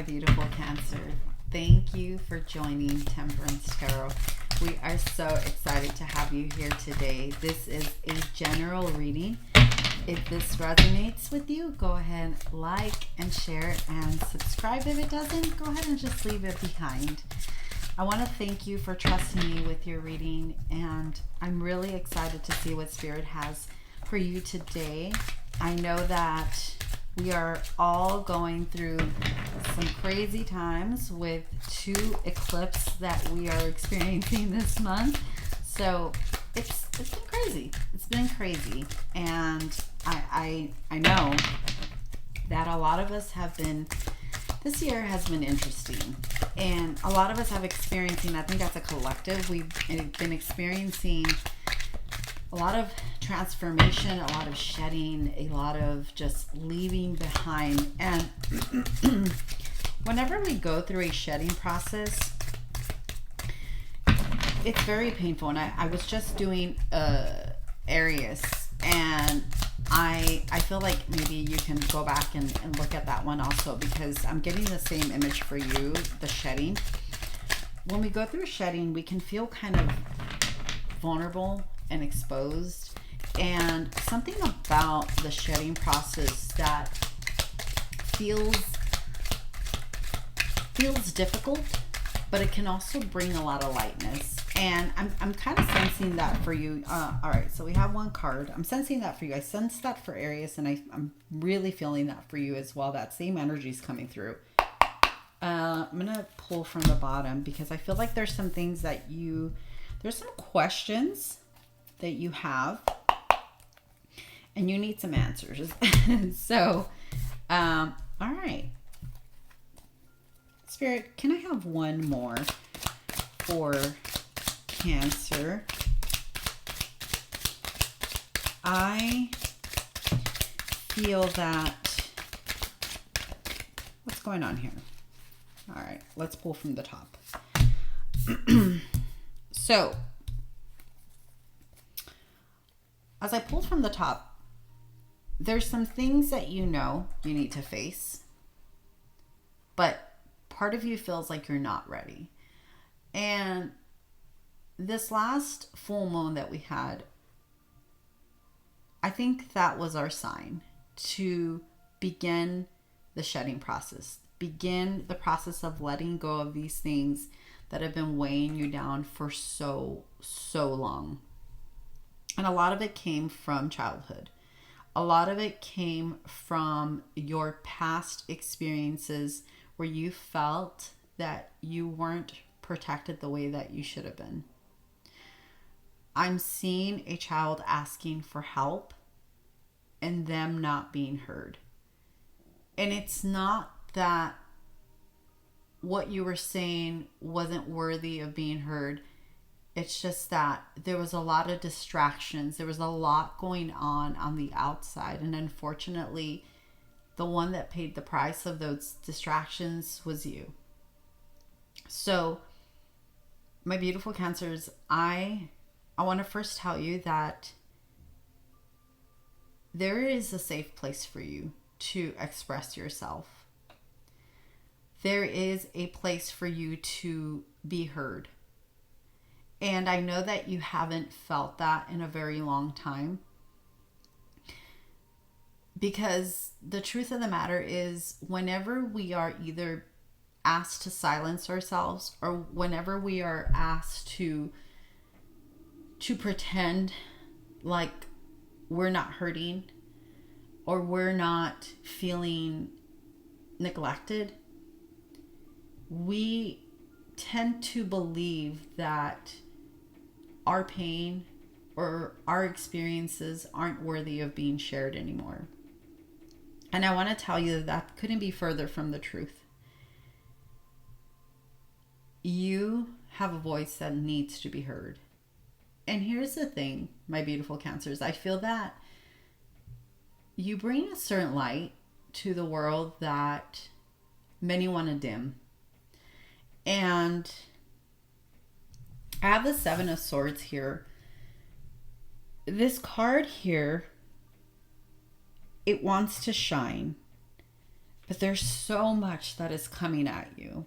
my beautiful Cancer. Thank you for joining Temperance Tarot. We are so excited to have you here today. This is a general reading. If this resonates with you, go ahead, like and share and subscribe. If it doesn't, go ahead and just leave it behind. I want to thank you for trusting me with your reading, and I'm really excited to see what Spirit has for you today. I know that we are all going through some crazy times with two eclipses that we are experiencing this month. So it's been crazy. It's been crazy. And I know that a lot of us have been, this year has been interesting. And a lot of us have experiencing, I think that's a collective, we've been experiencing a lot of transformation, a lot of shedding, a lot of just leaving behind. And whenever we go through a shedding process, it's very painful. And I was just doing Aries, and I feel like maybe you can go back and look at that one also, because I'm getting the same image for you, the shedding. When we go through shedding, we can feel kind of vulnerable and exposed, and something about the shedding process that feels difficult, but it can also bring a lot of lightness. And I'm kind of sensing that for you. All right, so we have one card. I'm sensing that for you. I sense that for Aries, and I'm really feeling that for you as well. That same energy is coming through. I'm gonna pull from the bottom because I feel like there's some things that there's some questions that you have, and you need some answers. So, all right. Spirit, can I have one more for Cancer? I feel that, what's going on here? All right, let's pull from the top. So, as I pulled from the top, there's some things that you need to face, but part of you feels like you're not ready. And this last full moon that we had, I think that was our sign to begin the shedding process, begin the process of letting go of these things that have been weighing you down for so long. And a lot of it came from childhood. A lot of it came from your past experiences where you felt that you weren't protected the way that you should have been. I'm seeing a child asking for help and them not being heard. And it's not that what you were saying wasn't worthy of being heard. It's just that there was a lot of distractions. There was a lot going on the outside. And unfortunately, the one that paid the price of those distractions was you. So, my beautiful Cancers, I want to first tell you that there is a safe place for you to express yourself. There is a place for you to be heard. And I know that you haven't felt that in a very long time, because the truth of the matter is, whenever we are either asked to silence ourselves, or whenever we are asked to pretend like we're not hurting or we're not feeling neglected, we tend to believe that our pain or our experiences aren't worthy of being shared anymore. And I want to tell you that couldn't be further from the truth. You have a voice that needs to be heard. And here's the thing, my beautiful Cancers, I feel that you bring a certain light to the world that many want to dim. And I have the Seven of Swords here. This card here, it wants to shine. But there's so much that is coming at you.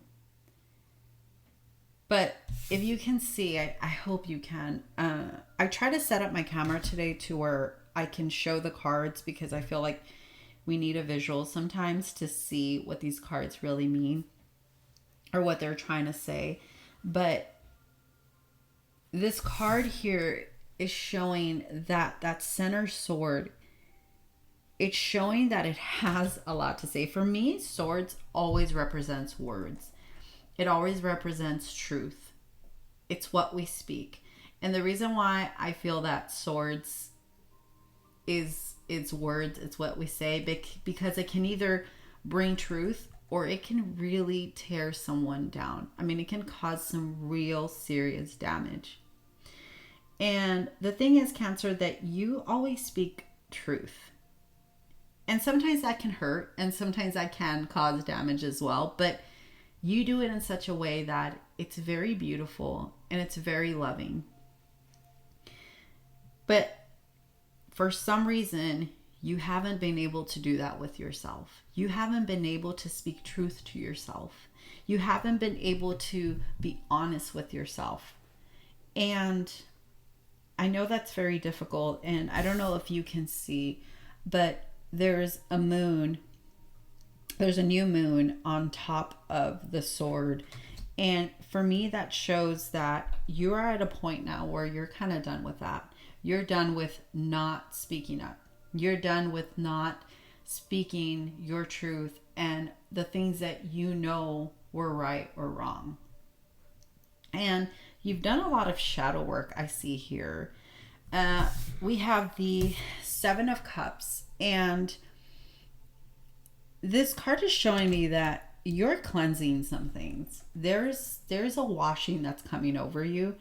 But if you can see, I hope you can. I try to set up my camera today to where I can show the cards, because I feel like we need a visual sometimes to see what these cards really mean or what they're trying to say. But this card here is showing that center sword. It's showing that it has a lot to say. For me, swords always represents words. It always represents truth. It's what we speak. And the reason why I feel that swords is it's words, it's what we say, because it can either bring truth or it can really tear someone down. I mean, it can cause some real serious damage. And the thing is, Cancer, that you always speak truth. And sometimes that can hurt, and sometimes that can cause damage as well. But you do it in such a way that it's very beautiful and it's very loving. But for some reason, you haven't been able to do that with yourself. You haven't been able to speak truth to yourself. You haven't been able to be honest with yourself. And I know that's very difficult, and I don't know if you can see, but there's a moon. There's a new moon on top of the sword. And for me, that shows that you are at a point now where you're kind of done with that. You're done with not speaking up. You're done with not speaking your truth and the things that you know were right or wrong. And you've done a lot of shadow work, I see here. We have the Seven of Cups, and this card is showing me that you're cleansing some things. There's a washing that's coming over you,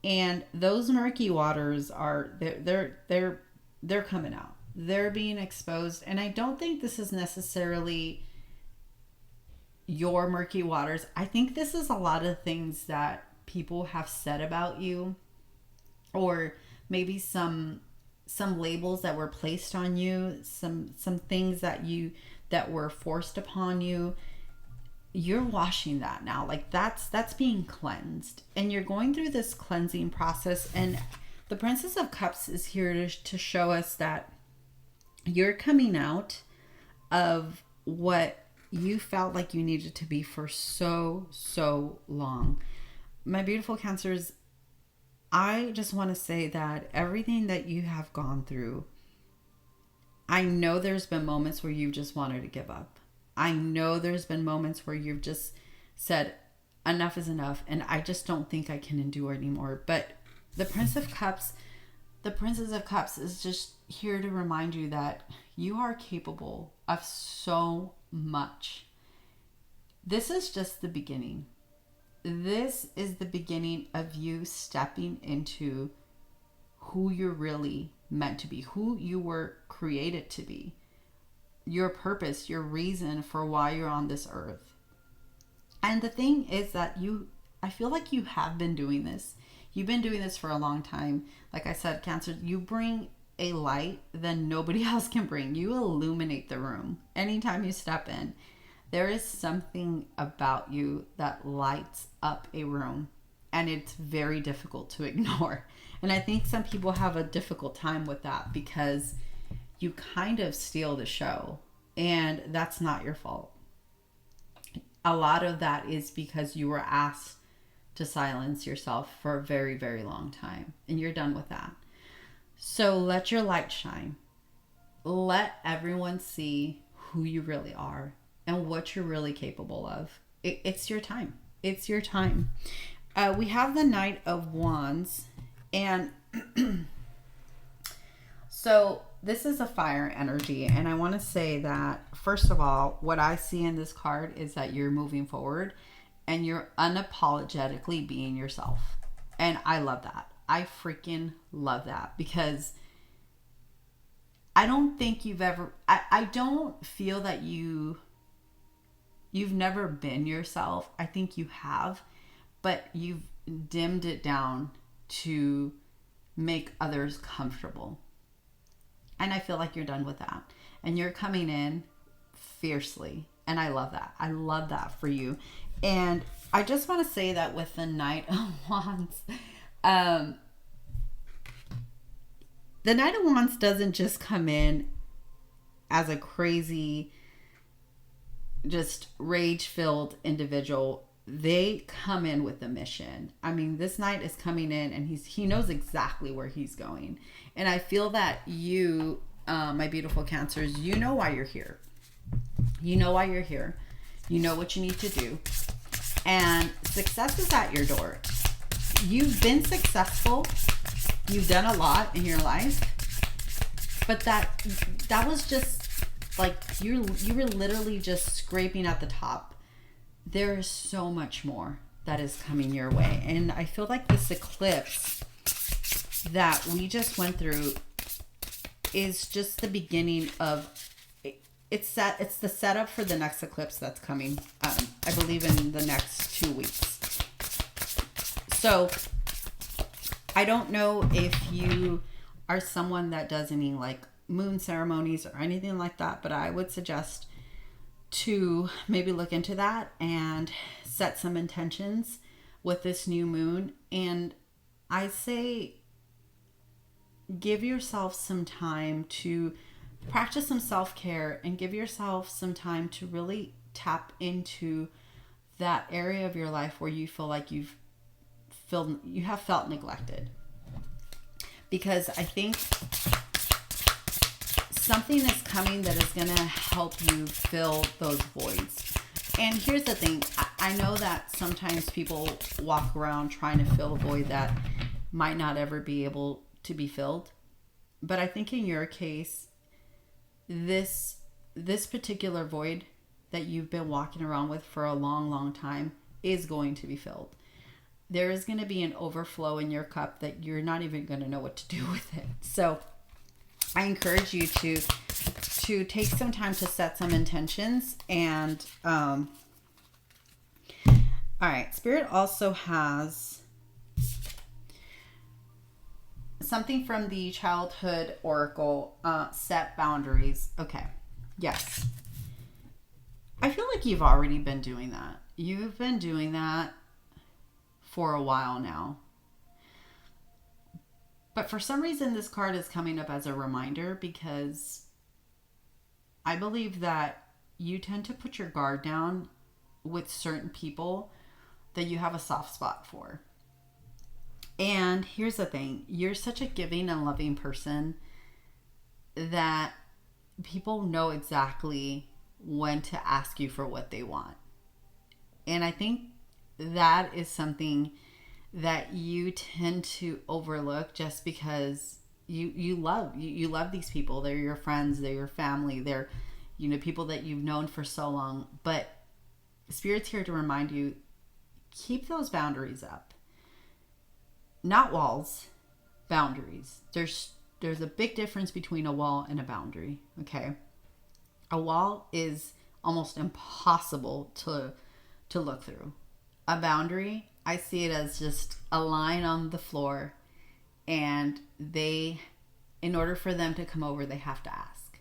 and those murky waters are they're coming out. They're being exposed, and I don't think this is necessarily your murky waters. I think this is a lot of things that people have said about you, or maybe some labels that were placed on you, some things that were forced upon you. You're washing that now. Like that's being cleansed, and you're going through this cleansing process. And the Princess of Cups is here to show us that you're coming out of what you felt like you needed to be for so long. My beautiful Cancers, I just want to say that everything that you have gone through, I know there's been moments where you've just wanted to give up. I know there's been moments where you've just said, enough is enough, and I just don't think I can endure anymore. But the Princess of Cups is just here to remind you that you are capable of so much. This is just the beginning. This is the beginning of you stepping into who you're really meant to be, who you were created to be, your purpose, your reason for why you're on this earth. And the thing is that I feel like you have been doing this. You've been doing this for a long time. Like I said, Cancer, you bring a light that nobody else can bring. You illuminate the room anytime you step in. There is something about you that lights up a room, and it's very difficult to ignore. And I think some people have a difficult time with that because you kind of steal the show, and that's not your fault. A lot of that is because you were asked to silence yourself for a very, very long time, and you're done with that. So let your light shine. Let everyone see who you really are and what you're really capable of. It's your time. It's your time. We have the Knight of Wands, and so this is a fire energy, and I want to say that, first of all, what I see in this card is that you're moving forward and you're unapologetically being yourself. And I love that. I freaking love that, because I don't think you've ever, I don't feel that you've never been yourself. I think you have, but you've dimmed it down to make others comfortable. And I feel like you're done with that. And you're coming in fiercely. And I love that. I love that for you. And I just want to say that with the Knight of Wands, the Knight of Wands doesn't just come in as a crazy, just rage-filled individual. They come in with a mission. I mean, this Knight is coming in and he knows exactly where he's going. And I feel that you, my beautiful Cancers, you know why you're here. You know why you're here. You know what you need to do. And success is at your door. You've been successful. You've done a lot in your life. But that was just like you were literally just scraping at the top. There is so much more that is coming your way. And I feel like this eclipse that we just went through is just the beginning of it's the setup for the next eclipse that's coming, I believe in the next 2 weeks. So I don't know if you are someone that does any like moon ceremonies or anything like that, but I would suggest to maybe look into that and set some intentions with this new moon. And I say give yourself some time to practice some self-care and give yourself some time to really tap into that area of your life where you feel like you have felt neglected. Because I think something is coming that is going to help you fill those voids. And here's the thing. I know that sometimes people walk around trying to fill a void that might not ever be able to be filled. But I think in your case, this particular void that you've been walking around with for a long, long time is going to be filled. There is going to be an overflow in your cup that you're not even going to know what to do with it. So I encourage you to take some time to set some intentions. And all right, Spirit also has something from the childhood oracle, set boundaries. Okay. Yes. I feel like you've already been doing that. You've been doing that for a while now. But for some reason, this card is coming up as a reminder, because I believe that you tend to put your guard down with certain people that you have a soft spot for. And here's the thing. You're such a giving and loving person that people know exactly when to ask you for what they want. And I think that is something that you tend to overlook just because you love these people. They're your friends, they're your family, they're people that you've known for so long. But Spirit's here to remind you, keep those boundaries up. Not walls, boundaries. There's a big difference between a wall and a boundary, okay? A wall is almost impossible to look through. A boundary, I see it as just a line on the floor, and in order for them to come over, they have to ask.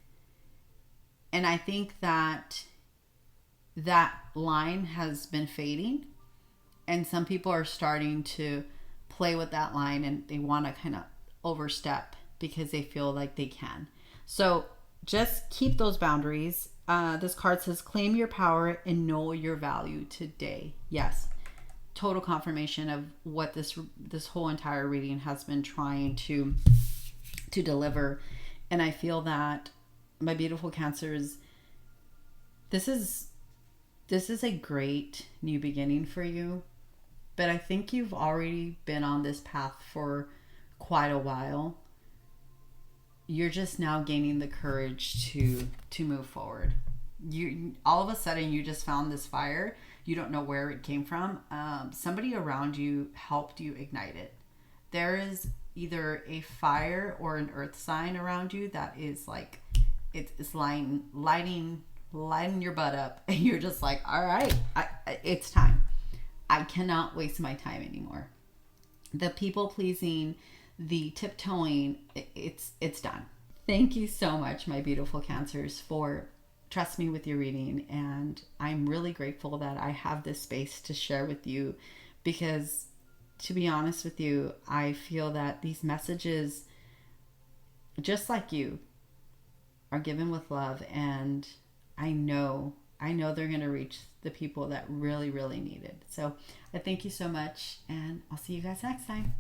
And I think that line has been fading, and some people are starting to play with that line, and they want to kind of overstep because they feel like they can. So just keep those boundaries. This card says, claim your power and know your value today. Yes. Total confirmation of what this whole entire reading has been trying to deliver. And I feel that, my beautiful Cancers, this is a great new beginning for you. But I think you've already been on this path for quite a while. You're just now gaining the courage to move forward. You all of a sudden, you just found this fire. You don't know where it came from. Somebody around you helped you ignite it. There is either a fire or an earth sign around you that is like, it's lighting your butt up, and you're just like, all right, it's time. I cannot waste my time anymore. The people pleasing, the tiptoeing, it's done. Thank you so much, my beautiful Cancers, for trust me with your reading. And I'm really grateful that I have this space to share with you, because to be honest with you, I feel that these messages, just like you, are given with love, and I know they're going to reach the people that really, really need it. So I thank you so much, and I'll see you guys next time.